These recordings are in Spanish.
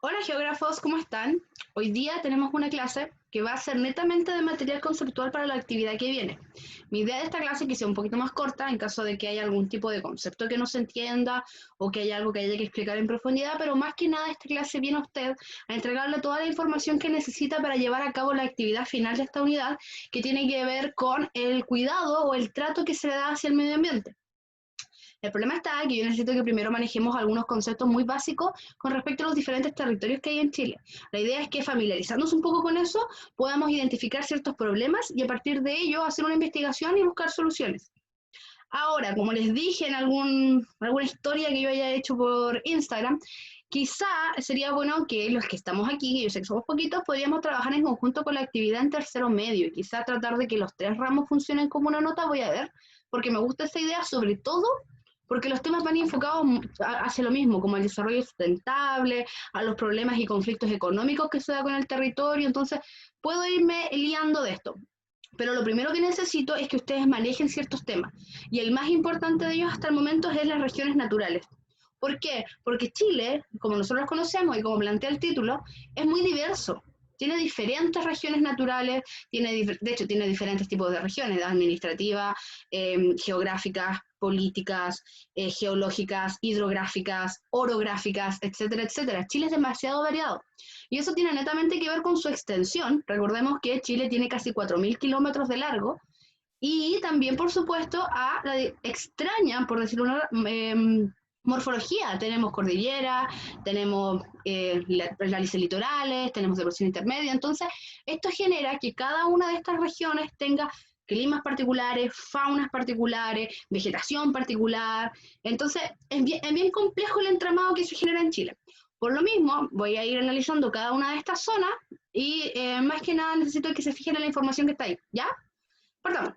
Hola geógrafos, ¿cómo están? Hoy día tenemos una clase que va a ser netamente de material conceptual para la actividad que viene. Mi idea de esta clase es que sea un poquito más corta en caso de que haya algún tipo de concepto que no se entienda o que haya algo que haya que explicar en profundidad, pero más que nada esta clase viene a usted a entregarle toda la información que necesita para llevar a cabo la actividad final de esta unidad que tiene que ver con el cuidado o el trato que se le da hacia el medio ambiente. El problema está que yo necesito que primero manejemos algunos conceptos muy básicos con respecto a los diferentes territorios que hay en Chile. La idea es que familiarizándonos un poco con eso, podamos identificar ciertos problemas y a partir de ello hacer una investigación y buscar soluciones. Ahora, como les dije en alguna historia que yo haya hecho por Instagram, quizá sería bueno que los que estamos aquí, que yo sé que somos poquitos, podríamos trabajar en conjunto con la actividad en tercero medio y quizá tratar de que los tres ramos funcionen como una nota, voy a ver, porque me gusta esta idea, sobre todo porque los temas van enfocados hacia lo mismo, como el desarrollo sustentable, a los problemas y conflictos económicos que se da con el territorio, entonces puedo irme liando de esto. Pero lo primero que necesito es que ustedes manejen ciertos temas. Y el más importante de ellos hasta el momento es las regiones naturales. ¿Por qué? Porque Chile, como nosotros los conocemos y como plantea el título, es muy diverso. Tiene diferentes regiones naturales, de hecho tiene diferentes tipos de regiones, administrativas, geográficas, políticas, geológicas, hidrográficas, orográficas, etcétera, etcétera. Chile es demasiado variado. Y eso tiene netamente que ver con su extensión. Recordemos que Chile tiene casi 4.000 kilómetros de largo y también, por supuesto, a la extraña, por decirlo una, morfología. Tenemos cordillera, tenemos las litorales, tenemos depresión intermedia. Entonces, esto genera que cada una de estas regiones tenga climas particulares, faunas particulares, vegetación particular. Entonces, es bien complejo el entramado que se genera en Chile. Por lo mismo, voy a ir analizando cada una de estas zonas y más que nada necesito que se fijen en la información que está ahí. ¿Ya? Partamos.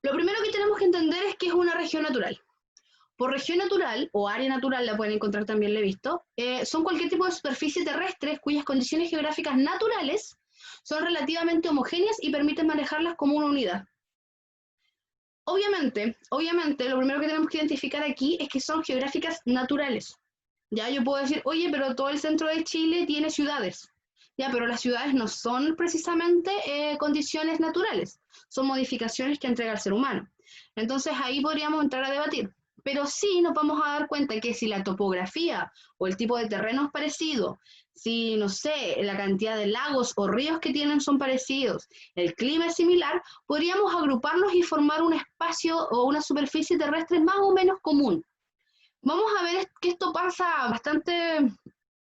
Lo primero que tenemos que entender es que es una región natural. Por región natural o área natural, la pueden encontrar también, la he visto, son cualquier tipo de superficie terrestre cuyas condiciones geográficas naturales son relativamente homogéneas y permiten manejarlas como una unidad. Obviamente, lo primero que tenemos que identificar aquí es que son geográficas naturales. Ya yo puedo decir, oye, pero todo el centro de Chile tiene ciudades. Ya, pero las ciudades no son precisamente condiciones naturales, son modificaciones que entrega el ser humano. Entonces ahí podríamos entrar a debatir. Pero sí nos vamos a dar cuenta que si la topografía o el tipo de terreno es parecido, si, no sé, la cantidad de lagos o ríos que tienen son parecidos, el clima es similar, podríamos agruparlos y formar un espacio o una superficie terrestre más o menos común. Vamos a ver que esto pasa bastante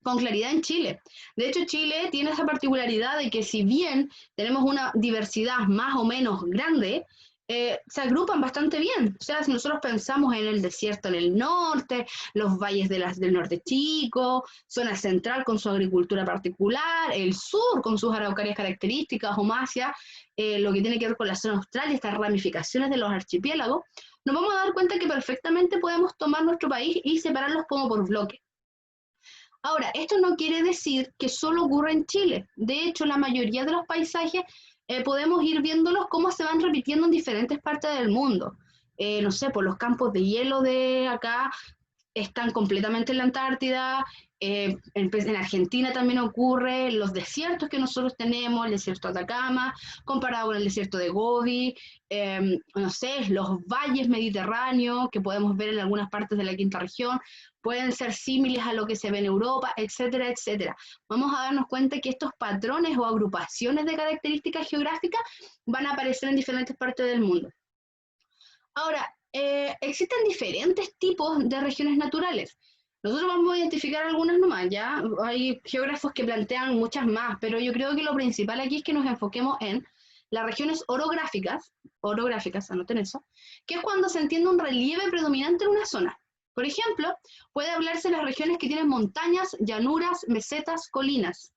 con claridad en Chile. De hecho, Chile tiene esa particularidad de que si bien tenemos una diversidad más o menos grande, se agrupan bastante bien. O sea, si nosotros pensamos en el desierto en el norte, los valles del norte chico, zona central con su agricultura particular, el sur con sus araucarias características o más hacia lo que tiene que ver con la zona austral y estas ramificaciones de los archipiélagos, nos vamos a dar cuenta que perfectamente podemos tomar nuestro país y separarlos como por bloques. Ahora, esto no quiere decir que solo ocurra en Chile. De hecho, la mayoría de los paisajes podemos ir viéndolos cómo se van repitiendo en diferentes partes del mundo. No sé, por los campos de hielo de acá están completamente en la Antártida, en Argentina también ocurre, los desiertos que nosotros tenemos, el desierto de Atacama, comparado con el desierto de Gobi, no sé, los valles mediterráneos que podemos ver en algunas partes de la quinta región, pueden ser similares a lo que se ve en Europa, etcétera, etcétera. Vamos a darnos cuenta que estos patrones o agrupaciones de características geográficas van a aparecer en diferentes partes del mundo. Ahora, existen diferentes tipos de regiones naturales. Nosotros vamos a identificar algunas nomás, ¿ya? Hay geógrafos que plantean muchas más, pero yo creo que lo principal aquí es que nos enfoquemos en las regiones orográficas, anoten eso, que es cuando se entiende un relieve predominante en una zona. Por ejemplo, puede hablarse de las regiones que tienen montañas, llanuras, mesetas, colinas.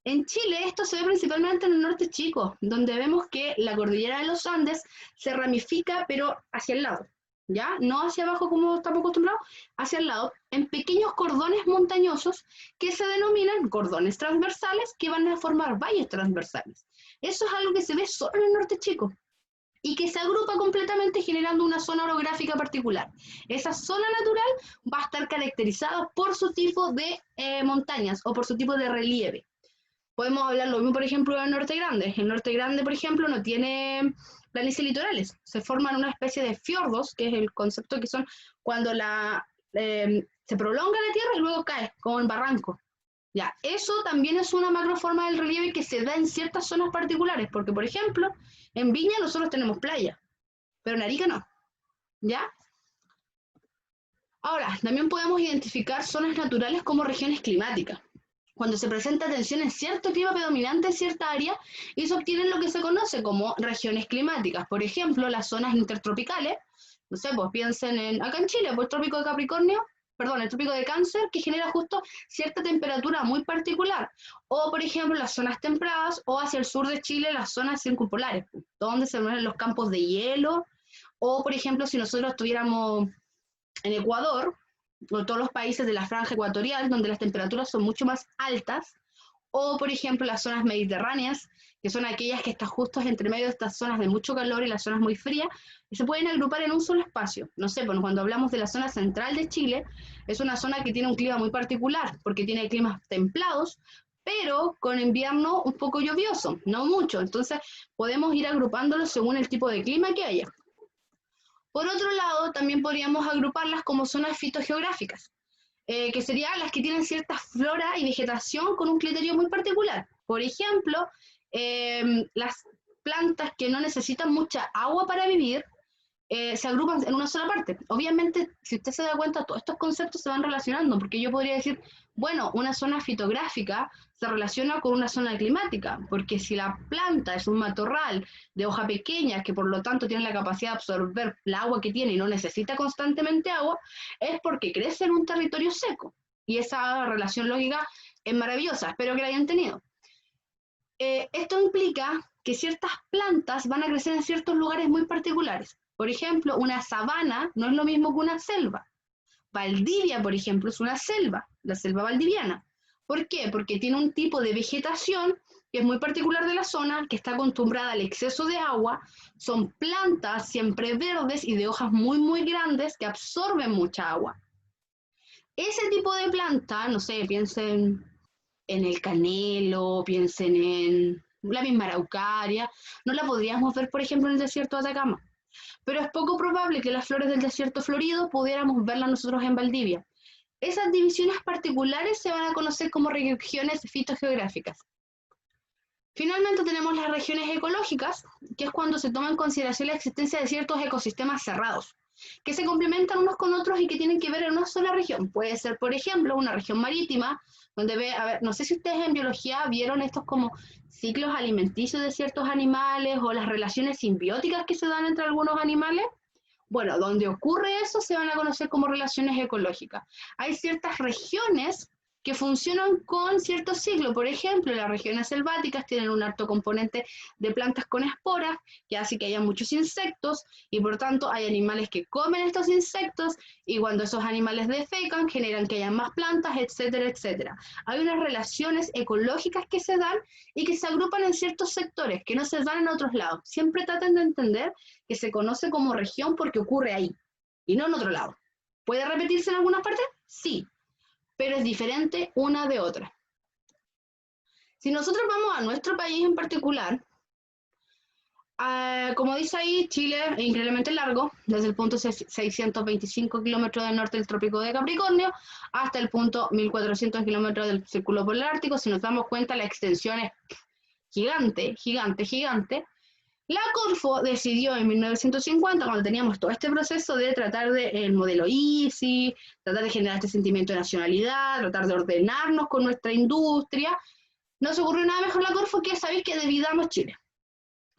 En Chile esto se ve principalmente en el norte chico, donde vemos que la cordillera de los Andes se ramifica, pero hacia el lado, ¿ya? No hacia abajo como estamos acostumbrados, hacia el lado, en pequeños cordones montañosos que se denominan cordones transversales, que van a formar valles transversales. Eso es algo que se ve solo en el norte chico. y que se agrupa completamente generando una zona orográfica particular. Esa zona natural va a estar caracterizada por su tipo de montañas o por su tipo de relieve. Podemos hablar lo mismo, por ejemplo, del Norte Grande. El Norte Grande, por ejemplo, no tiene planicies litorales. Se forman una especie de fiordos, que es el concepto que son cuando se prolonga la tierra y luego cae, como en barranco. Ya, eso también es una macroforma del relieve que se da en ciertas zonas particulares, porque, por ejemplo, en Viña nosotros tenemos playa, pero en Arica no. ¿Ya? Ahora, también podemos identificar zonas naturales como regiones climáticas. Cuando se presenta tensión en cierto clima predominante en cierta área, y se obtienen lo que se conoce como regiones climáticas. Por ejemplo, las zonas intertropicales, no sé, pues piensen en, acá en Chile, pues el trópico de Capricornio, perdón, el trópico de Cáncer, que genera justo cierta temperatura muy particular. O, por ejemplo, las zonas templadas, o hacia el sur de Chile, las zonas circumpolares, donde se ven los campos de hielo. O, por ejemplo, si nosotros tuviéramos en Ecuador, o todos los países de la franja ecuatorial, donde las temperaturas son mucho más altas, o por ejemplo las zonas mediterráneas, que son aquellas que están justo entre medio de estas zonas de mucho calor y las zonas muy frías, y se pueden agrupar en un solo espacio. No sé, bueno, cuando hablamos de la zona central de Chile, es una zona que tiene un clima muy particular, porque tiene climas templados, pero con invierno un poco lluvioso, no mucho. Entonces podemos ir agrupándolos según el tipo de clima que haya. Por otro lado, también podríamos agruparlas como zonas fitogeográficas, que serían las que tienen cierta flora y vegetación con un criterio muy particular. Por ejemplo, las plantas que no necesitan mucha agua para vivir, se agrupan en una sola parte. Obviamente, si usted se da cuenta, todos estos conceptos se van relacionando, porque yo podría decir, bueno, una zona fitográfica se relaciona con una zona climática, porque si la planta es un matorral de hoja pequeña, que por lo tanto tiene la capacidad de absorber el agua que tiene y no necesita constantemente agua, es porque crece en un territorio seco. Y esa relación lógica es maravillosa, espero que la hayan tenido. Esto implica que ciertas plantas van a crecer en ciertos lugares muy particulares. Por ejemplo, una sabana no es lo mismo que una selva. Valdivia, por ejemplo, es una selva, la selva valdiviana. ¿Por qué? Porque tiene un tipo de vegetación que es muy particular de la zona, que está acostumbrada al exceso de agua. Son plantas siempre verdes y de hojas muy, muy grandes que absorben mucha agua. Ese tipo de planta, no sé, piensen en el canelo, piensen en la misma araucaria, no la podríamos ver, por ejemplo, en el desierto de Atacama. Pero es poco probable que las flores del desierto florido pudiéramos verlas nosotros en Valdivia. Esas divisiones particulares se van a conocer como regiones fitogeográficas. Finalmente tenemos las regiones ecológicas, que es cuando se toma en consideración la existencia de ciertos ecosistemas cerrados, que se complementan unos con otros y que tienen que ver en una sola región. Puede ser, por ejemplo, una región marítima, donde ve, a ver, no sé si ustedes en biología vieron estos como ciclos alimenticios de ciertos animales o las relaciones simbióticas que se dan entre algunos animales. Bueno, donde ocurre eso se van a conocer como relaciones ecológicas. Hay ciertas regiones que funcionan con ciertos ciclos. Por ejemplo, las regiones selváticas tienen un alto componente de plantas con esporas, que hace que haya muchos insectos, y por tanto hay animales que comen estos insectos, y cuando esos animales defecan, generan que haya más plantas, etcétera, etcétera. Hay unas relaciones ecológicas que se dan y que se agrupan en ciertos sectores, que no se dan en otros lados. Siempre traten de entender que se conoce como región porque ocurre ahí, y no en otro lado. ¿Puede repetirse en algunas partes? Sí, pero es diferente una de otra. Si nosotros vamos a nuestro país en particular, como dice ahí, Chile es increíblemente largo, desde el punto 625 kilómetros del norte del trópico de Capricornio hasta el punto 1400 kilómetros del círculo polar ártico. Si nos damos cuenta, la extensión es gigante, gigante, gigante. La Corfo decidió en 1950, cuando teníamos todo este proceso de tratar el modelo EASY, tratar de generar este sentimiento de nacionalidad, tratar de ordenarnos con nuestra industria, no se ocurrió nada mejor la Corfo que sabéis que dividamos Chile.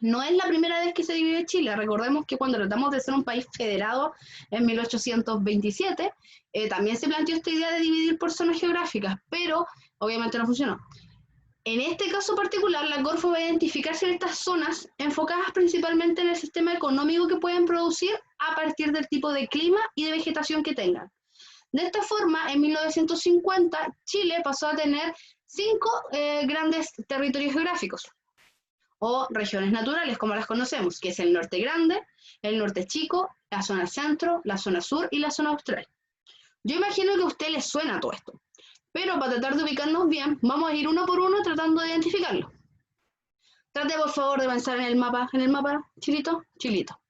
No es la primera vez que se divide Chile. Recordemos que cuando tratamos de ser un país federado en 1827, también se planteó esta idea de dividir por zonas geográficas, pero obviamente no funcionó. En este caso particular, la Corfo va a identificar ciertas zonas enfocadas principalmente en el sistema económico que pueden producir a partir del tipo de clima y de vegetación que tengan. De esta forma, en 1950, Chile pasó a tener 5 grandes territorios geográficos. o regiones naturales, como las conocemos, que es el norte grande, el norte chico, la zona centro, la zona sur y la zona austral. Yo imagino que a usted le suena todo esto, pero para tratar de ubicarnos bien, vamos a ir uno por uno tratando de identificarlo. Trate por favor de pensar en el mapa, chilito, chilito.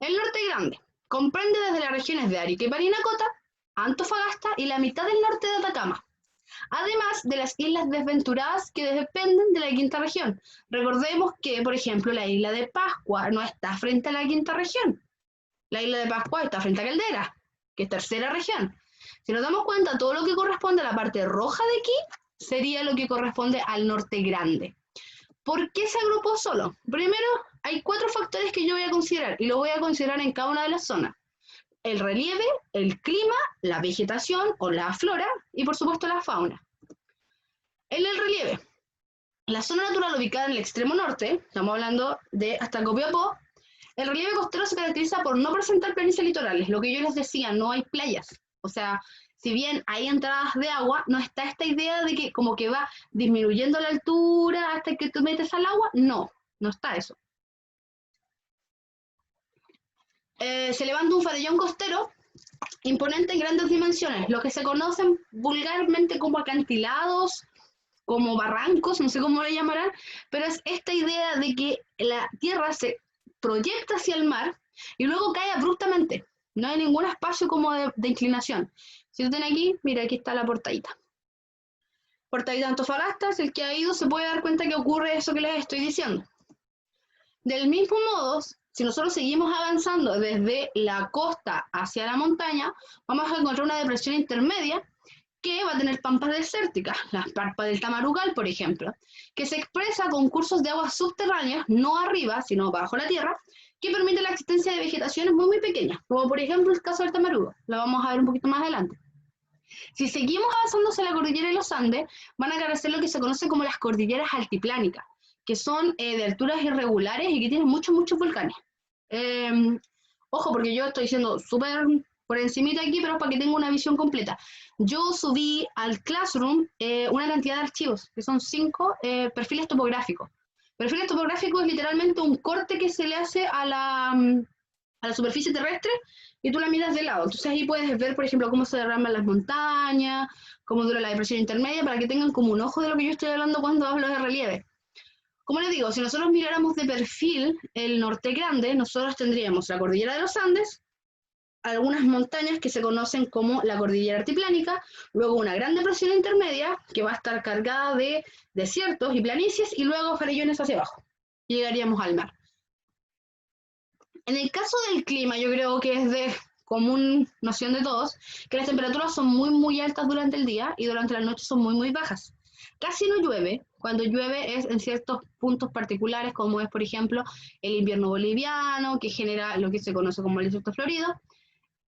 El norte grande comprende desde las regiones de Arica y Parinacota, Antofagasta y la mitad del norte de Atacama, además de las islas desventuradas que dependen de la quinta región. Recordemos que, por ejemplo, la isla de Pascua no está frente a la quinta región. La isla de Pascua está frente a Caldera, que es tercera región. Si nos damos cuenta, todo lo que corresponde a la parte roja de aquí sería lo que corresponde al norte grande. ¿Por qué se agrupó solo? Primero, hay 4 factores que yo voy a considerar y lo voy a considerar en cada una de las zonas. El relieve, el clima, la vegetación o la flora y por supuesto la fauna. En el relieve, la zona natural ubicada en el extremo norte, estamos hablando de hasta Copiapó, el relieve costero se caracteriza por no presentar planicies litorales, lo que yo les decía, no hay playas. O sea, si bien hay entradas de agua, no está esta idea de que como que va disminuyendo la altura hasta que tú metes al agua, no está eso. Se levanta un farallón costero imponente en grandes dimensiones, lo que se conocen vulgarmente como acantilados, como barrancos, no sé cómo le llamarán, pero es esta idea de que la tierra se proyecta hacia el mar y luego cae abruptamente. No hay ningún espacio como de inclinación. Si usted tiene aquí, mira, aquí está la portadita. Portadita de Antofagasta, si el que ha ido se puede dar cuenta que ocurre eso que les estoy diciendo. Del mismo modo, si nosotros seguimos avanzando desde la costa hacia la montaña, vamos a encontrar una depresión intermedia que va a tener pampas desérticas, las pampas del Tamarugal, por ejemplo, que se expresa con cursos de aguas subterráneas, no arriba, sino bajo la tierra, que permite la existencia de vegetaciones muy pequeñas, como por ejemplo el caso del Tamarugo, lo vamos a ver un poquito más adelante. Si seguimos avanzando hacia la cordillera de los Andes, van a aparecer lo que se conoce como las cordilleras altiplánicas, que son de alturas irregulares y que tienen muchos volcanes. Ojo, porque yo estoy siendo súper por encimita aquí, pero para que tenga una visión completa. Yo subí al Classroom una cantidad de archivos, que son 5 perfiles topográficos. Perfiles topográficos es literalmente un corte que se le hace a la superficie terrestre y tú la miras de lado. Entonces ahí puedes ver, por ejemplo, cómo se derraman las montañas, cómo dura la depresión intermedia, para que tengan como un ojo de lo que yo estoy hablando cuando hablo de relieve. Como les digo, si nosotros miráramos de perfil el norte grande, nosotros tendríamos la cordillera de los Andes, algunas montañas que se conocen como la cordillera altiplánica, luego una gran depresión intermedia que va a estar cargada de desiertos y planicies y luego farallones hacia abajo. Y llegaríamos al mar. En el caso del clima, yo creo que es de común noción de todos, que las temperaturas son muy altas durante el día y durante la noche son muy bajas. Casi no llueve, cuando llueve es en ciertos puntos particulares, como es, por ejemplo, el invierno boliviano, que genera lo que se conoce como el desierto florido,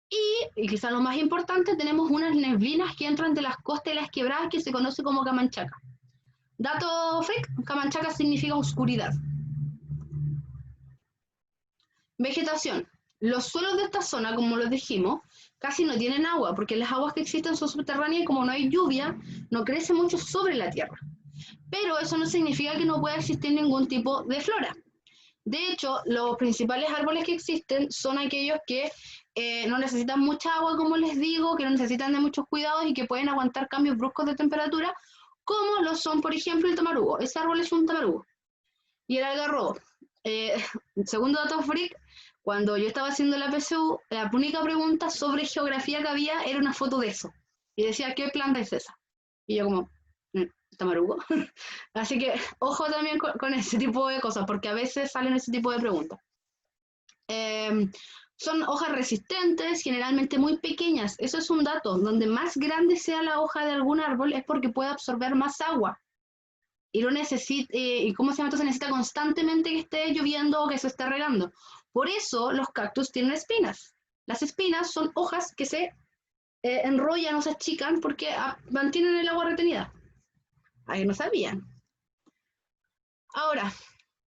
y quizás lo más importante, tenemos unas neblinas que entran de las costas y las quebradas que se conoce como Camanchaca. Dato freak, Camanchaca significa oscuridad. Vegetación. Los suelos de esta zona, como les dijimos, casi no tienen agua, porque las aguas que existen son subterráneas y como no hay lluvia, no crece mucho sobre la tierra. Pero eso no significa que no pueda existir ningún tipo de flora. De hecho, los principales árboles que existen son aquellos que no necesitan mucha agua, como les digo, que no necesitan de muchos cuidados y que pueden aguantar cambios bruscos de temperatura, como lo son, por ejemplo, el tamarugo. Ese árbol es un tamarugo. Y el algarrobo. Segundo dato freak, cuando yo estaba haciendo la PSU, la única pregunta sobre geografía que había era una foto de eso. Y decía, ¿qué planta es esa? Y yo como, tamarugo. Así que ojo también con ese tipo de cosas, porque a veces salen ese tipo de preguntas. Son hojas resistentes, generalmente muy pequeñas. Eso es un dato. Donde más grande sea la hoja de algún árbol es porque puede absorber más agua. Y no necesita, ¿cómo se llama? Entonces necesita constantemente que esté lloviendo o que se esté regando. Por eso los cactus tienen espinas. Las espinas son hojas que se enrollan o se achican porque mantienen el agua retenida. Ahí no sabían. Ahora,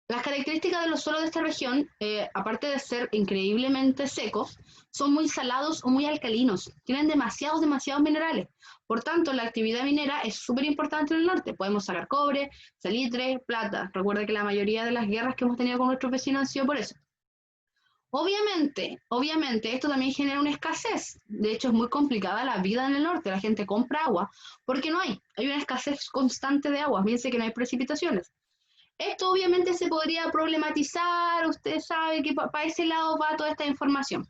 Las características de los suelos de esta región, aparte de ser increíblemente secos, son muy salados o muy alcalinos. Tienen demasiados minerales. Por tanto, la actividad minera es súper importante en el norte. Podemos sacar cobre, salitre, plata. Recuerda que la mayoría de las guerras que hemos tenido con nuestros vecinos han sido por eso. Obviamente, esto también genera una escasez. De hecho, es muy complicada la vida en el norte. La gente compra agua porque no hay. Hay una escasez constante de agua. Fíjense que no hay precipitaciones. Esto obviamente se podría problematizar, usted sabe que para ese lado va toda esta información.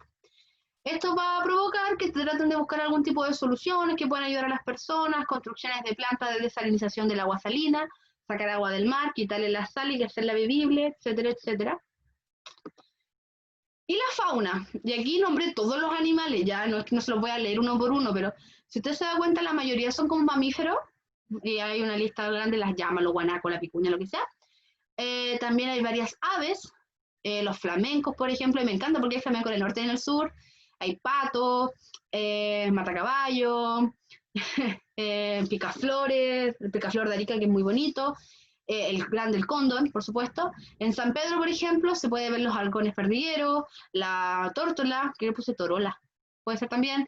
Esto va a provocar que traten de buscar algún tipo de soluciones que puedan ayudar a las personas, construcciones de plantas de desalinización del agua salina, sacar agua del mar, quitarle la sal y hacerla bebible, etcétera, etcétera. Y la fauna, y aquí nombré todos los animales, ya no es que no se los voy a leer uno por uno, pero si usted se da cuenta, la mayoría son como mamíferos, y hay una lista grande, las llamas, los guanacos, la picuña, lo que sea. También hay varias aves, los flamencos, por ejemplo, y me encanta porque hay flamencos en el norte y en el sur. Hay patos, matacaballo, picaflores, el picaflor de Arica, que es muy bonito, el grande, el cóndor, por supuesto. En San Pedro, por ejemplo, se puede ver los halcones perdigueros, la tórtola, que le puse torola, puede ser también,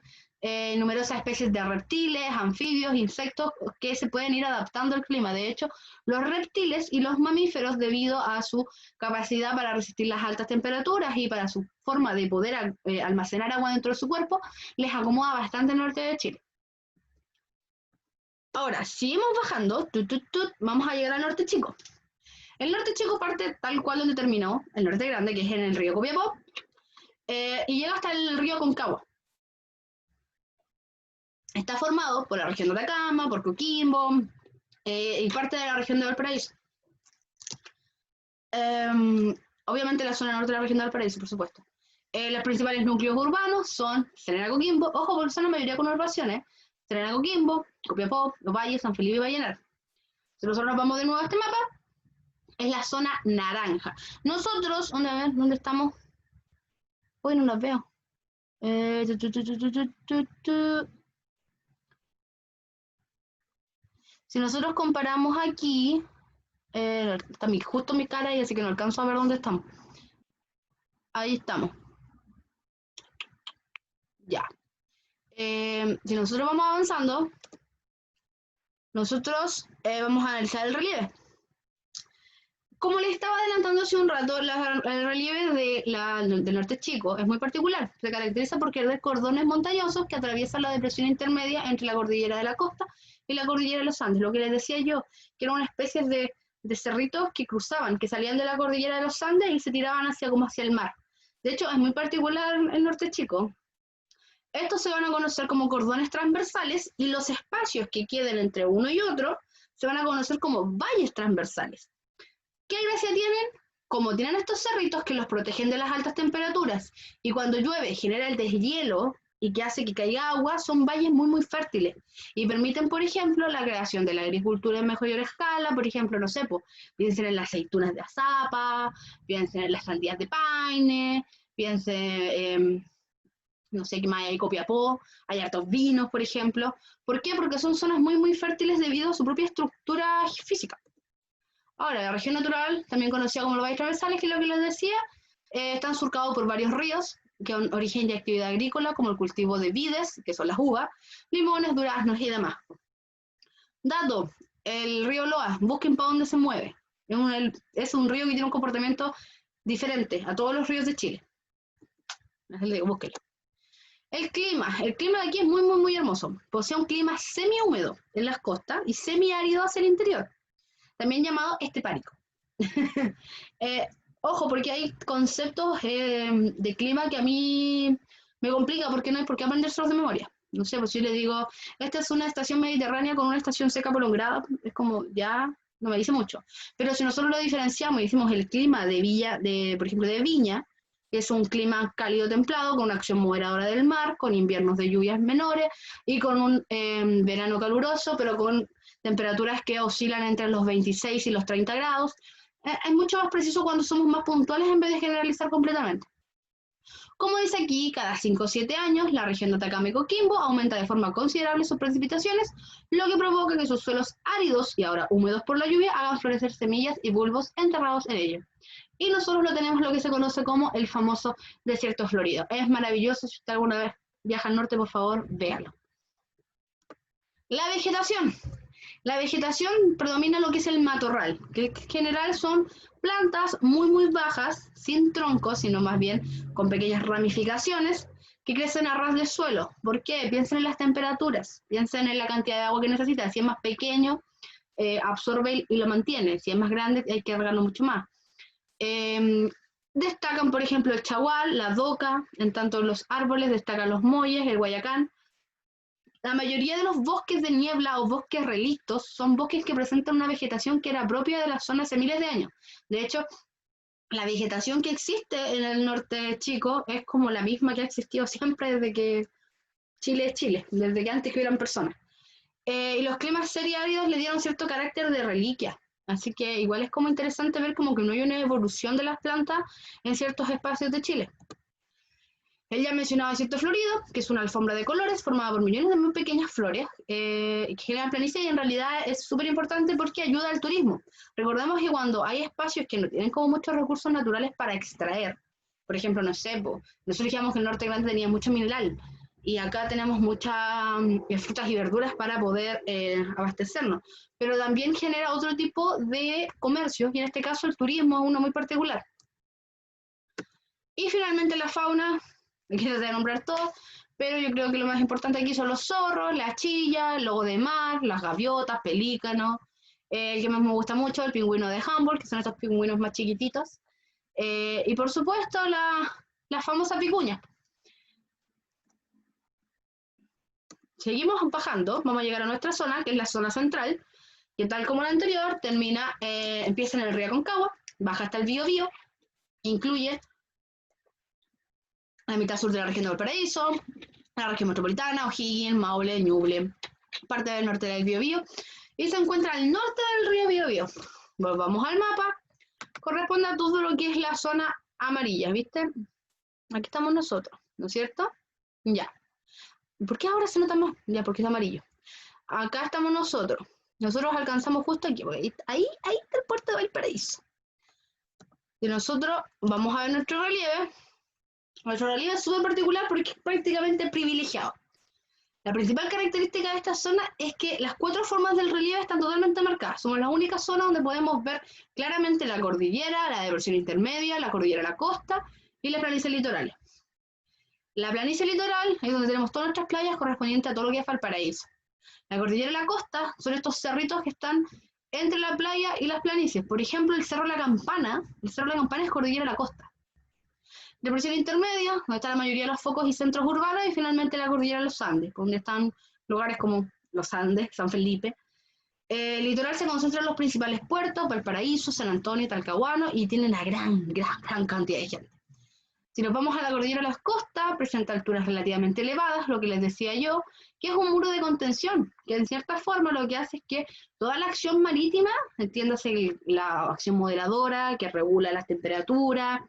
numerosas especies de reptiles, anfibios, insectos que se pueden ir adaptando al clima. De hecho, los reptiles y los mamíferos, debido a su capacidad para resistir las altas temperaturas y para su forma de poder almacenar agua dentro de su cuerpo, les acomoda bastante el norte de Chile. Ahora, seguimos bajando, vamos a llegar al norte chico. El norte chico parte tal cual donde terminó el norte grande, que es en el río Copiapó, y llega hasta el río Concagua. Está formado por la región de Atacama, por Coquimbo y parte de la región de Valparaíso. Obviamente la zona norte de la región de Valparaíso, por supuesto. Los principales núcleos urbanos son Serena, Coquimbo, ojo porque son la mayoría conurbaciones, Serena, Coquimbo, Copiapó, Los Valles, San Felipe y Vallenar. Si nosotros nos vamos de nuevo a este mapa, es la zona naranja. Nosotros, a ver, ¿dónde estamos? Hoy no los veo. Si nosotros comparamos aquí, está justo mi cara y así que no alcanzo a ver dónde estamos. Ahí estamos. Ya. Si nosotros vamos avanzando, nosotros vamos a analizar el relieve. Como les estaba adelantando hace un rato, el relieve del norte chico es muy particular. Se caracteriza por tener cordones montañosos que atraviesan la depresión intermedia entre la cordillera de la costa y la cordillera de los Andes. Lo que les decía yo, que eran una especie de cerritos que cruzaban, que salían de la cordillera de los Andes y se tiraban hacia el mar. De hecho, es muy particular el norte chico. Estos se van a conocer como cordones transversales y los espacios que queden entre uno y otro se van a conocer como valles transversales. ¿Qué gracia tienen? Como tienen estos cerritos que los protegen de las altas temperaturas y cuando llueve genera el deshielo y que hace que caiga agua, son valles muy fértiles y permiten, por ejemplo, la creación de la agricultura en mayor escala, por ejemplo, no sé, piensen en las aceitunas de azapa, piensen en las sandías de paine, piensen, no sé qué más hay, Copiapó, hay hartos vinos, por ejemplo. ¿Por qué? Porque son zonas muy fértiles debido a su propia estructura física. Ahora, la región natural, también conocida como los valles transversales, que es lo que les decía, están surcados por varios ríos, que son origen de actividad agrícola, como el cultivo de vides, que son las uvas, limones, duraznos y demás. Dato, el río Loa, busquen para dónde se mueve. Es un río que tiene un comportamiento diferente a todos los ríos de Chile. Búsquenlo. El clima de aquí es muy hermoso. Posee un clima semi-húmedo en las costas y semi-árido hacia el interior, también llamado estepárico. Ojo, porque hay conceptos de clima que a mí me complica porque no hay por qué aprendérselos de memoria. No sé, pues si les digo, esta es una estación mediterránea con una estación seca prolongada, es como, ya no me dice mucho. Pero si nosotros lo diferenciamos y decimos el clima por ejemplo, de Viña, que es un clima cálido templado, con una acción moderadora del mar, con inviernos de lluvias menores y con un verano caluroso, pero con temperaturas que oscilan entre los 26 y los 30 grados. Es mucho más preciso cuando somos más puntuales en vez de generalizar completamente. Como dice aquí, cada 5 o 7 años, la región de Atacama y Coquimbo aumenta de forma considerable sus precipitaciones, lo que provoca que sus suelos áridos y ahora húmedos por la lluvia hagan florecer semillas y bulbos enterrados en ellos. Y nosotros lo tenemos lo que se conoce como el famoso desierto florido. Es maravilloso, si usted alguna vez viaja al norte, por favor, véalo. La vegetación. La vegetación predomina lo que es el matorral, que en general son plantas muy bajas, sin troncos, sino más bien con pequeñas ramificaciones que crecen a ras del suelo. ¿Por qué? Piensen en las temperaturas, piensen en la cantidad de agua que necesita. Si es más pequeño, absorbe y lo mantiene. Si es más grande, hay que regarlo mucho más. Destacan, por ejemplo, el chagual, la doca, en tanto los árboles destacan los molles, el guayacán. La mayoría de los bosques de niebla o bosques relictos son bosques que presentan una vegetación que era propia de la zona hace miles de años. De hecho, la vegetación que existe en el norte chico es como la misma que ha existido siempre desde que Chile es Chile, desde que antes que hubieran personas. Y los climas semiáridos le dieron cierto carácter de reliquia. Así que igual es como interesante ver como que no hay una evolución de las plantas en ciertos espacios de Chile. Él ya mencionaba el desierto florido, que es una alfombra de colores formada por millones de muy pequeñas flores que generan planicie, y en realidad es súper importante porque ayuda al turismo. Recordemos que cuando hay espacios que no tienen como muchos recursos naturales para extraer, por ejemplo, no sé, nosotros dijimos que el norte grande tenía mucho mineral, y acá tenemos muchas frutas y verduras para poder abastecernos, pero también genera otro tipo de comercio, y en este caso el turismo es uno muy particular. Y finalmente la fauna, aquí se debe nombrar todo, pero yo creo que lo más importante aquí son los zorros, la chilla, el lobo de mar, las gaviotas, pelícanos, el que más me gusta mucho, el pingüino de Humboldt, que son estos pingüinos más chiquititos, y por supuesto la famosa picuña. Seguimos bajando, vamos a llegar a nuestra zona, que es la zona central, que tal como la anterior, empieza en el río Aconcagua, baja hasta el Biobío, incluye la mitad sur de la región de Valparaíso, la región metropolitana, O'Higgins, Maule, Ñuble, parte del norte del Biobío, y se encuentra al norte del río Biobío. Volvamos al mapa, corresponde a todo lo que es la zona amarilla, ¿viste? Aquí estamos nosotros, ¿no es cierto? Ya. ¿Por qué ahora se nota más? Ya, porque es amarillo. Acá estamos nosotros. Nosotros alcanzamos justo aquí, porque ahí está el puerto de Valparaíso. Y nosotros vamos a ver nuestro relieve. Nuestro relieve es súper particular porque es prácticamente privilegiado. La principal característica de esta zona es que las 4 formas del relieve están totalmente marcadas. Somos la única zona donde podemos ver claramente la cordillera, la depresión intermedia, la cordillera de la costa y las planicies litorales. La planicie litoral es donde tenemos todas nuestras playas correspondientes a todo lo que es Valparaíso. La cordillera de la costa son estos cerritos que están entre la playa y las planicies. Por ejemplo, el Cerro La Campana es cordillera de la costa. Depresión intermedia, donde está la mayoría de los focos y centros urbanos, y finalmente la cordillera de los Andes, donde están lugares como los Andes, San Felipe. El litoral se concentra en los principales puertos, Valparaíso, San Antonio, Talcahuano, y tiene una gran cantidad de gente. Si nos vamos a la cordillera de las costas, presenta alturas relativamente elevadas, lo que les decía yo, que es un muro de contención, que en cierta forma lo que hace es que toda la acción marítima, entiéndase la acción moderadora, que regula las temperaturas,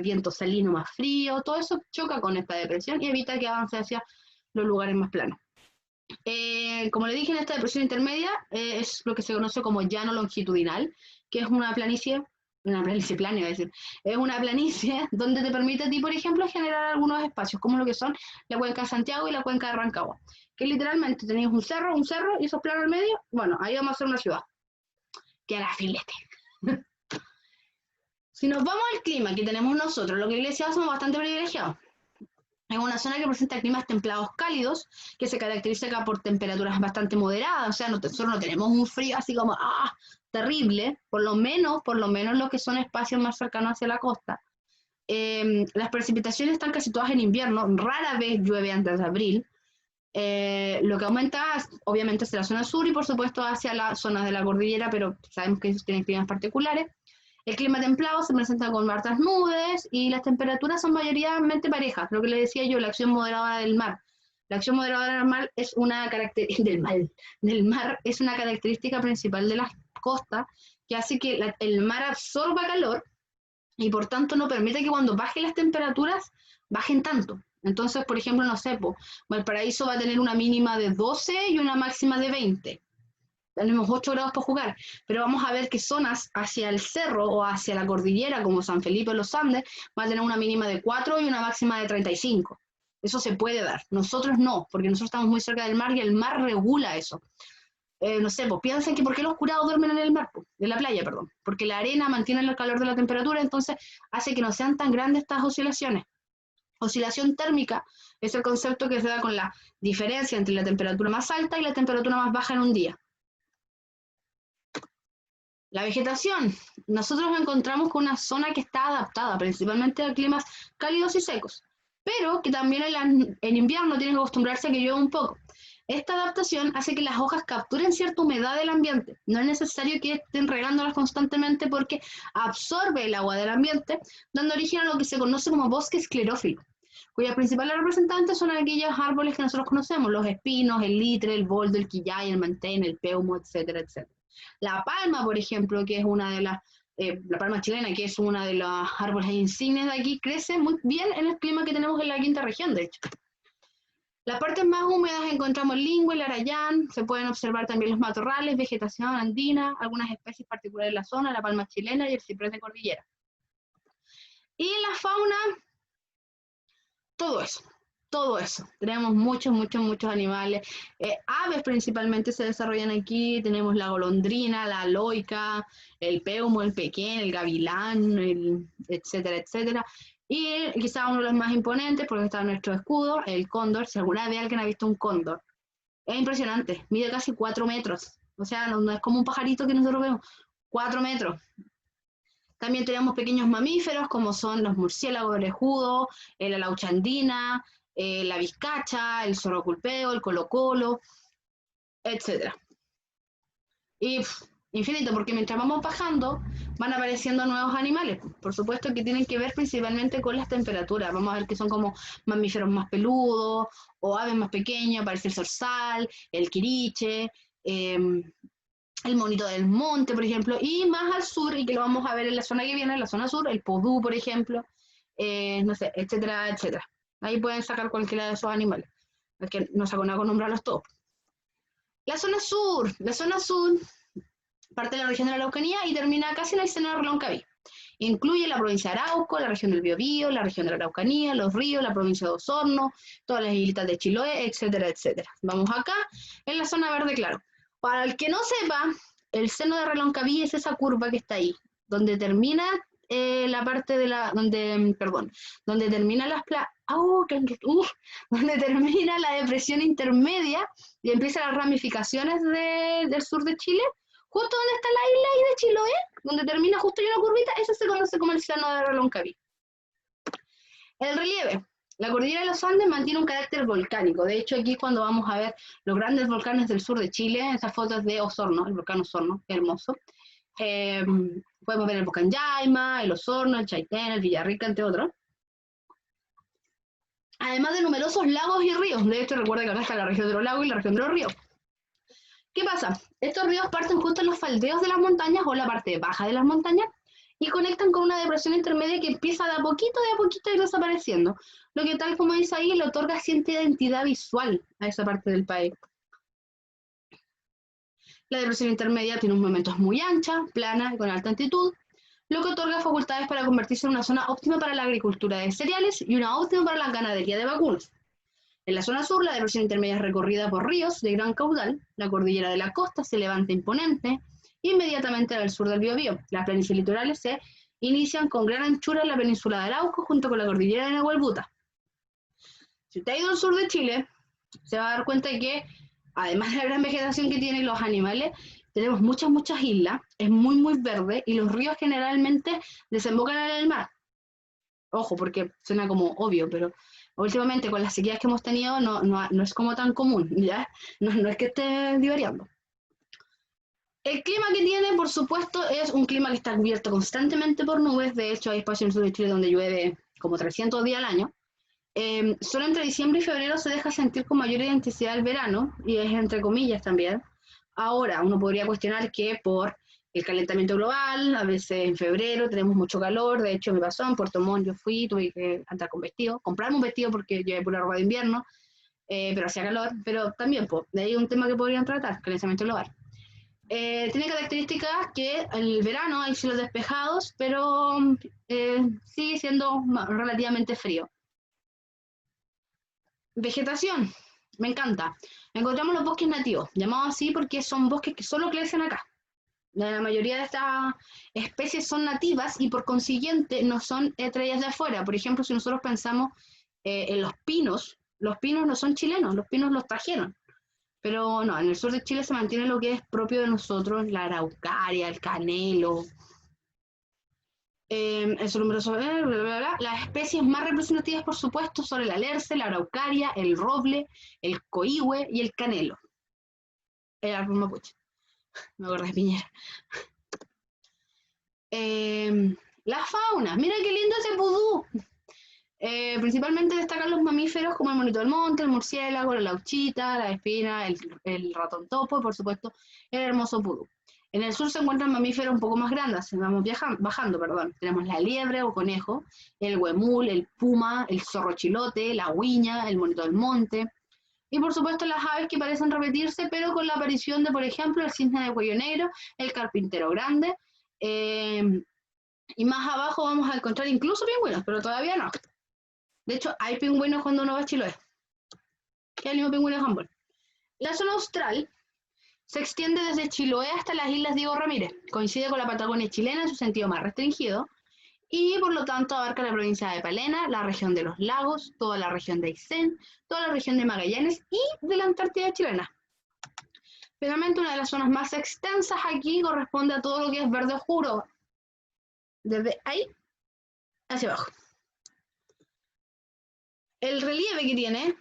viento salino más frío, todo eso choca con esta depresión y evita que avance hacia los lugares más planos. Como le dije, en esta depresión intermedia es lo que se conoce como llano longitudinal, que es una planicie plana, iba a decir, es una planicie donde te permite a ti, por ejemplo, generar algunos espacios, como lo que son la cuenca de Santiago y la cuenca de Rancagua, que literalmente tenéis un cerro y esos planos al medio, bueno, ahí vamos a hacer una ciudad, que era filete. Si nos vamos al clima que tenemos nosotros, lo que les decía, somos bastante privilegiados. Es una zona que presenta climas templados cálidos, que se caracteriza acá por temperaturas bastante moderadas, o sea, nosotros no tenemos un frío así como terrible, por lo menos lo que son espacios más cercanos hacia la costa. Las precipitaciones están casi todas en invierno, rara vez llueve antes de abril. Lo que aumenta, obviamente, es la zona sur y, por supuesto, hacia las zonas de la cordillera, pero sabemos que ellos tienen climas particulares. El clima templado se presenta con hartas nubes y las temperaturas son mayoritariamente parejas. Lo que le decía yo, la acción moderada del mar. La acción moderada del mar es una es una característica principal de las costas que hace que el mar absorba calor y por tanto no permite que cuando bajen las temperaturas bajen tanto. Entonces, por ejemplo, no sé, Valparaíso va a tener una mínima de 12 y una máxima de 20. Tenemos 8 grados para jugar, pero vamos a ver que zonas hacia el cerro o hacia la cordillera, como San Felipe o los Andes, va a tener una mínima de 4 y una máxima de 35. Eso se puede dar. Nosotros no, porque nosotros estamos muy cerca del mar y el mar regula eso. No sé, pues piensen que ¿por qué los curados duermen en el mar? En la playa, perdón. Porque la arena mantiene el calor de la temperatura, entonces hace que no sean tan grandes estas oscilaciones. Oscilación térmica es el concepto que se da con la diferencia entre la temperatura más alta y la temperatura más baja en un día. La vegetación. Nosotros nos encontramos con una zona que está adaptada principalmente a climas cálidos y secos, pero que también en invierno tienen que acostumbrarse a que llueva un poco. Esta adaptación hace que las hojas capturen cierta humedad del ambiente. No es necesario que estén regándolas constantemente porque absorbe el agua del ambiente, dando origen a lo que se conoce como bosque esclerófilo, cuyas principales representantes son aquellos árboles que nosotros conocemos, los espinos, el litre, el boldo, el quillay, el mantén, el peumo, etcétera, etcétera. La palma, por ejemplo, que es una de las, la palma chilena, que es una de los árboles insignes de aquí, crece muy bien en el clima que tenemos en la quinta región, de hecho. Las partes más húmedas encontramos el lingüe, el arayán, se pueden observar también los matorrales, vegetación andina, algunas especies particulares de la zona, la palma chilena y el ciprés de cordillera. Y en la fauna, todo eso. Todo eso. Tenemos muchos animales. Aves principalmente se desarrollan aquí. Tenemos la golondrina, la aloica, el peumo, el pequeño, el gavilán, etcétera, etcétera. Y quizá uno de los más imponentes, porque está en nuestro escudo, el cóndor. Si alguna vez alguien ha visto un cóndor, es impresionante. Mide casi 4 metros. O sea, no es como un pajarito que nosotros vemos. 4 metros. También tenemos pequeños mamíferos como son los murciélagos orejudos, la laucha andina, la vizcacha, el zorro culpeo, el colocolo, etc. Y infinito, porque mientras vamos bajando van apareciendo nuevos animales. Por supuesto que tienen que ver principalmente con las temperaturas. Vamos a ver que son como mamíferos más peludos o aves más pequeñas, aparece el zorzal, el quiriche, el monito del monte, por ejemplo, y más al sur, y que lo vamos a ver en la zona que viene, en la zona sur, el podú, por ejemplo, no sé, etcétera, etcétera. Ahí pueden sacar cualquiera de esos animales, es que no saco nada con nombrarlos todos. La zona sur parte de la región de la Araucanía y termina casi en el seno de Reloncaví. Incluye la provincia de Arauco, la región del Biobío, la región de la Araucanía, los ríos, la provincia de Osorno, todas las islitas de Chiloé, etcétera, etcétera. Vamos acá, en la zona verde claro. Para el que no sepa, el seno de Reloncaví es esa curva que está ahí, donde termina la parte de la, donde termina las donde termina la depresión intermedia y empiezan las ramificaciones del sur de Chile, justo donde está la isla ahí de Chiloé, donde termina justo ahí una curvita, eso se conoce como el seno de Reloncaví. El relieve. La cordillera de los Andes mantiene un carácter volcánico. De hecho, aquí es cuando vamos a ver los grandes volcanes del sur de Chile. Esas fotos de Osorno, el volcán Osorno, hermoso. Podemos ver el volcán Yaima, el Osorno, el Chaitén, el Villarrica, entre otros. Además de numerosos lagos y ríos. De hecho, recuerda que acá está la región de los lagos y la región de los ríos. ¿Qué pasa? Estos ríos parten justo en los faldeos de las montañas o la parte baja de las montañas y conectan con una depresión intermedia que empieza de a poquito a ir desapareciendo, lo que tal como dice ahí le otorga cierta identidad visual a esa parte del país. La depresión intermedia tiene unos momentos muy ancha, plana y con alta altitud, lo que otorga facultades para convertirse en una zona óptima para la agricultura de cereales y una óptima para la ganadería de vacunos. En la zona sur, la depresión intermedia es recorrida por ríos de gran caudal, la cordillera de la costa se levanta imponente, inmediatamente al sur del Biobío. Las planicies litorales se inician con gran anchura en la península de Arauco junto con la cordillera de Nahuelbuta. Si usted ha ido al sur de Chile, se va a dar cuenta de que, además de la gran vegetación que tienen los animales, tenemos muchas islas, es muy verde y los ríos generalmente desembocan en el mar. Ojo, porque suena como obvio, pero últimamente con las sequías que hemos tenido no es como tan común, ¿ya? No es que esté divariando. El clima que tiene, por supuesto, es un clima que está cubierto constantemente por nubes. De hecho, hay espacios en el sur de Chile donde llueve como 300 días al año. Solo entre diciembre y febrero se deja sentir con mayor intensidad el verano, y es entre comillas también. Ahora, uno podría cuestionar que por el calentamiento global, a veces en febrero tenemos mucho calor, de hecho me pasó en Puerto Montt, yo fui, tuve que andar con vestido, comprarme un vestido porque llevé pura ropa de invierno, pero hacía calor, pero también, pues, de ahí un tema que podrían tratar, calentamiento global. Tiene características que en el verano hay cielos despejados, pero sigue siendo relativamente frío. Vegetación, me encanta. Encontramos los bosques nativos, llamados así porque son bosques que solo crecen acá. La mayoría de estas especies son nativas y por consiguiente no son traídas de afuera. Por ejemplo, si nosotros pensamos en los pinos no son chilenos, los pinos los trajeron. Pero no, en el sur de Chile se mantiene lo que es propio de nosotros, la araucaria, el canelo, bla, bla, bla. Las especies más representativas, por supuesto, son el alerce, la araucaria, el roble, el coihue y el canelo. El árbol mapuche. Me acuerdo de Piñera. La fauna. Mira qué lindo ese pudú. Principalmente destacan los mamíferos como el monito del monte, el murciélago, la lauchita, la espina, el ratón topo y por supuesto el hermoso pudú. En el sur se encuentran mamíferos un poco más grandes, vamos bajando, perdón. Tenemos la liebre o conejo, el huemul, el puma, el zorro chilote, la huiña, el monito del monte. Y por supuesto las aves que parecen repetirse, pero con la aparición de, por ejemplo, el cisne de cuello negro, el carpintero grande. Y más abajo vamos a encontrar incluso pingüinos, pero todavía no. De hecho, hay pingüinos cuando uno va a Chiloé. Que es el mismo pingüino de Humboldt. La zona austral se extiende desde Chiloé hasta las islas Diego Ramírez. Coincide con la Patagonia chilena en su sentido más restringido. Y por lo tanto abarca la provincia de Palena, la región de los lagos, toda la región de Aysén, toda la región de Magallanes y de la Antártida chilena. Finalmente, una de las zonas más extensas aquí corresponde a todo lo que es verde oscuro. Desde ahí hacia abajo. El relieve que tiene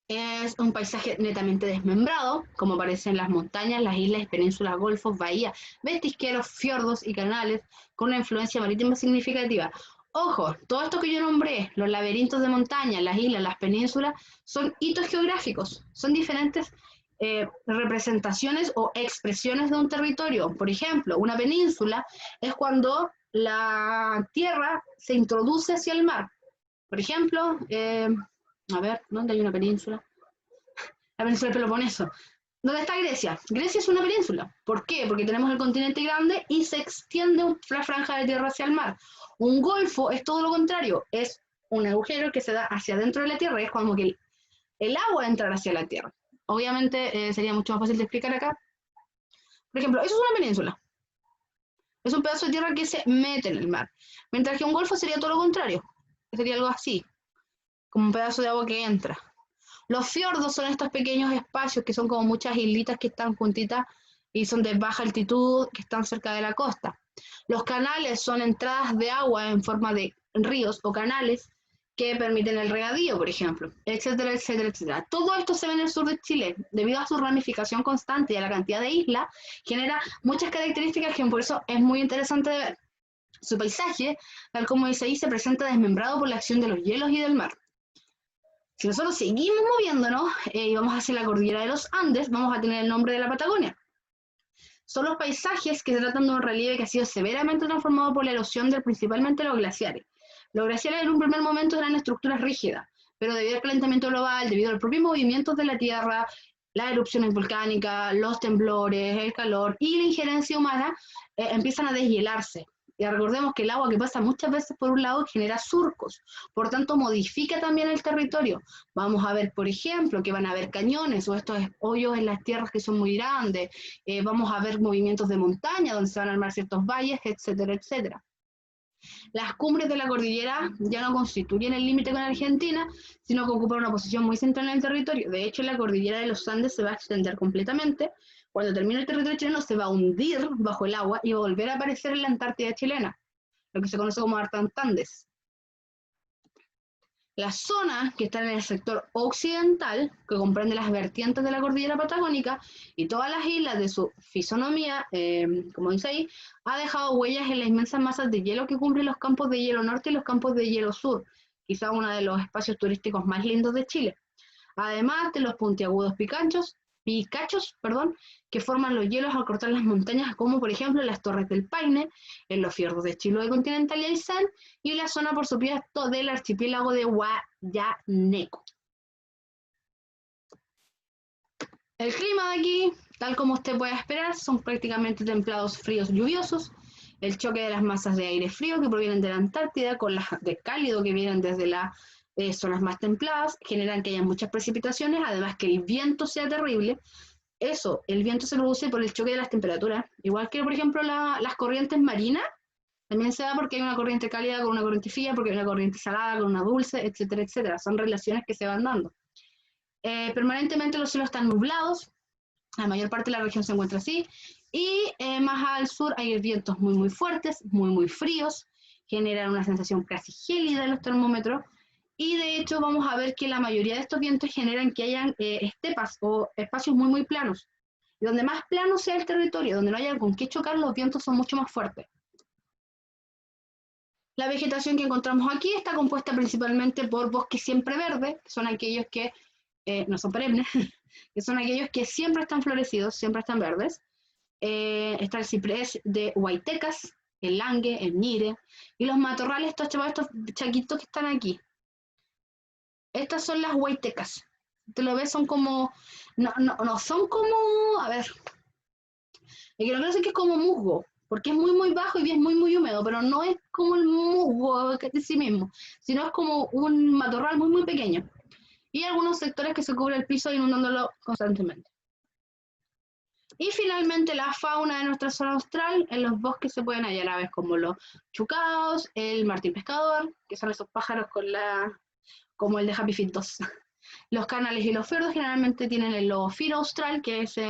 es un paisaje netamente desmembrado, como aparecen las montañas, las islas, penínsulas, golfos, bahías, ventisqueros, fiordos y canales, con una influencia marítima significativa. Ojo, todo esto que yo nombré, los laberintos de montaña, las islas, las penínsulas, son hitos geográficos, son diferentes representaciones o expresiones de un territorio. Por ejemplo, una península es cuando la tierra se introduce hacia el mar. Por ejemplo, a ver, ¿dónde hay una península? La península del Peloponeso. ¿Dónde está Grecia? Grecia es una península. ¿Por qué? Porque tenemos el continente grande y se extiende una franja de tierra hacia el mar. Un golfo es todo lo contrario, es un agujero que se da hacia adentro de la tierra, es como que el agua entra hacia la tierra. Obviamente sería mucho más fácil de explicar acá. Por ejemplo, eso es una península. Es un pedazo de tierra que se mete en el mar. Mientras que un golfo sería todo lo contrario. Sería algo así, como un pedazo de agua que entra. Los fiordos son estos pequeños espacios que son como muchas islitas que están juntitas y son de baja altitud, que están cerca de la costa. Los canales son entradas de agua en forma de ríos o canales que permiten el regadío, por ejemplo, etcétera, etcétera, etcétera. Todo esto se ve en el sur de Chile, debido a su ramificación constante y a la cantidad de islas, genera muchas características que por eso es muy interesante de ver. Su paisaje, tal como dice ahí, se presenta desmembrado por la acción de los hielos y del mar. Si nosotros seguimos moviéndonos y vamos hacia la cordillera de los Andes, vamos a tener el nombre de la Patagonia. Son los paisajes que se tratan de un relieve que ha sido severamente transformado por la erosión de principalmente los glaciares. Los glaciares en un primer momento eran estructuras rígidas, pero debido al calentamiento global, debido a los propios movimientos de la Tierra, las erupciones volcánicas, los temblores, el calor y la injerencia humana, empiezan a deshielarse. Y recordemos que el agua que pasa muchas veces por un lado genera surcos, por tanto modifica también el territorio. Vamos a ver, por ejemplo, que van a haber cañones o estos hoyos en las tierras que son muy grandes, vamos a ver movimientos de montaña donde se van a armar ciertos valles, etcétera, etcétera. Las cumbres de la cordillera ya no constituyen el límite con Argentina, sino que ocupan una posición muy central en el territorio. De hecho, la cordillera de los Andes se va a extender completamente. Cuando termine el territorio chileno se va a hundir bajo el agua y va a volver a aparecer en la Antártida chilena, lo que se conoce como Artantandes. Las zonas que están en el sector occidental, que comprende las vertientes de la cordillera patagónica y todas las islas de su fisonomía, como dice ahí, ha dejado huellas en las inmensas masas de hielo que cubren los campos de hielo norte y los campos de hielo sur, quizá uno de los espacios turísticos más lindos de Chile. Además de los puntiagudos picachos, perdón, que forman los hielos al cortar las montañas, como por ejemplo las Torres del Paine, en los fiordos de Chiloé continental y Aysén, y la zona, por supuesto, del archipiélago de Guayaneco. El clima de aquí, tal como usted puede esperar, son prácticamente templados, fríos, lluviosos. El choque de las masas de aire frío que provienen de la Antártida con las de cálido que vienen desde las zonas más templadas generan que haya muchas precipitaciones, además que el viento sea terrible. Eso, el viento se produce por el choque de las temperaturas. Igual que, por ejemplo, las corrientes marinas, también se da porque hay una corriente cálida con una corriente fría, porque hay una corriente salada con una dulce, etcétera, etcétera. Son relaciones que se van dando. Permanentemente los cielos están nublados, la mayor parte de la región se encuentra así, y más al sur hay vientos muy muy fuertes, muy muy fríos, generan una sensación casi gélida en los termómetros, y de hecho vamos a ver que la mayoría de estos vientos generan que hayan estepas o espacios muy muy planos, y donde más plano sea el territorio, donde no haya con qué chocar, los vientos son mucho más fuertes. La vegetación que encontramos aquí está compuesta principalmente por bosques siempre verdes, que son aquellos que no son perennes, que son aquellos que siempre están florecidos, siempre están verdes. Está el ciprés de Huaytecas, el langue, el nire, y los matorrales, estos chaquitos que están aquí. Estas son las Huaytecas. Te lo ves, son como, no son como, a ver, el que lo que es como musgo, porque es muy muy bajo y es muy muy húmedo, pero no es como el musgo de sí mismo, sino es como un matorral muy muy pequeño. Y algunos sectores que se cubre el piso inundándolo constantemente. Y finalmente la fauna de nuestra zona austral, en los bosques se pueden hallar aves como los chucaos, el martín pescador, que son esos pájaros como el de Happy Feet 2. Los canales y los fiordos generalmente tienen el lobo fino austral, que es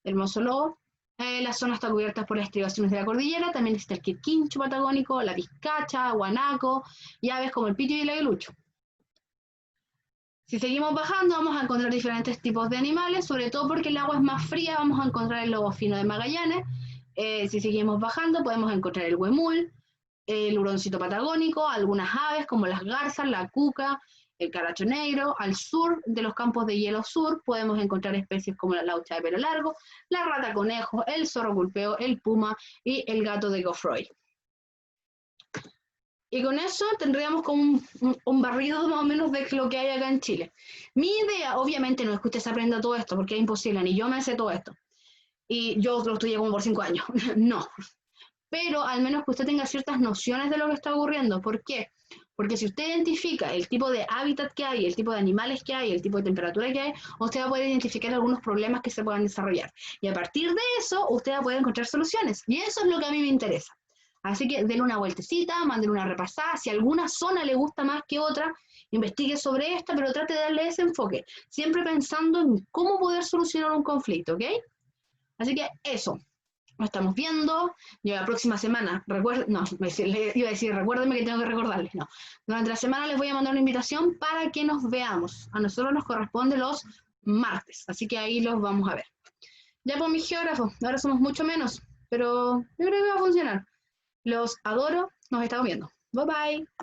hermoso lobo. La zona está cubierta por las estribaciones de la cordillera, también está el quirquincho patagónico, la vizcacha, guanaco, y aves como el pitio y el aguilucho. Si seguimos bajando vamos a encontrar diferentes tipos de animales, sobre todo porque el agua es más fría, vamos a encontrar el lobo fino de Magallanes. Si seguimos bajando podemos encontrar el huemul, el huroncito patagónico, algunas aves como las garzas, la cuca, el caracho negro. Al sur de los campos de hielo sur podemos encontrar especies como la laucha de pelo largo, la rata conejo, el zorro culpeo, el puma y el gato de Geoffroy. Y con eso tendríamos como un barrido más o menos de lo que hay acá en Chile. Mi idea, obviamente, no es que usted se aprenda todo esto, porque es imposible, ni yo me sé todo esto. Y yo lo estudié como por 5 años. No. Pero al menos que usted tenga ciertas nociones de lo que está ocurriendo. ¿Por qué? Porque si usted identifica el tipo de hábitat que hay, el tipo de animales que hay, el tipo de temperatura que hay, usted va a poder identificar algunos problemas que se puedan desarrollar. Y a partir de eso, usted va a poder encontrar soluciones. Y eso es lo que a mí me interesa. Así que denle una vueltecita, manden una repasada. Si alguna zona le gusta más que otra, investigue sobre esta, pero trate de darle ese enfoque. Siempre pensando en cómo poder solucionar un conflicto, ¿ok? Así que eso. Nos estamos viendo. Yo la próxima semana, iba a decir, recuérdenme que tengo que recordarles, no. Durante la semana les voy a mandar una invitación para que nos veamos. A nosotros nos corresponde los martes, así que ahí los vamos a ver. Ya pues mis geógrafos, ahora somos mucho menos, pero yo creo que va a funcionar. Los adoro, nos estamos viendo. Bye bye.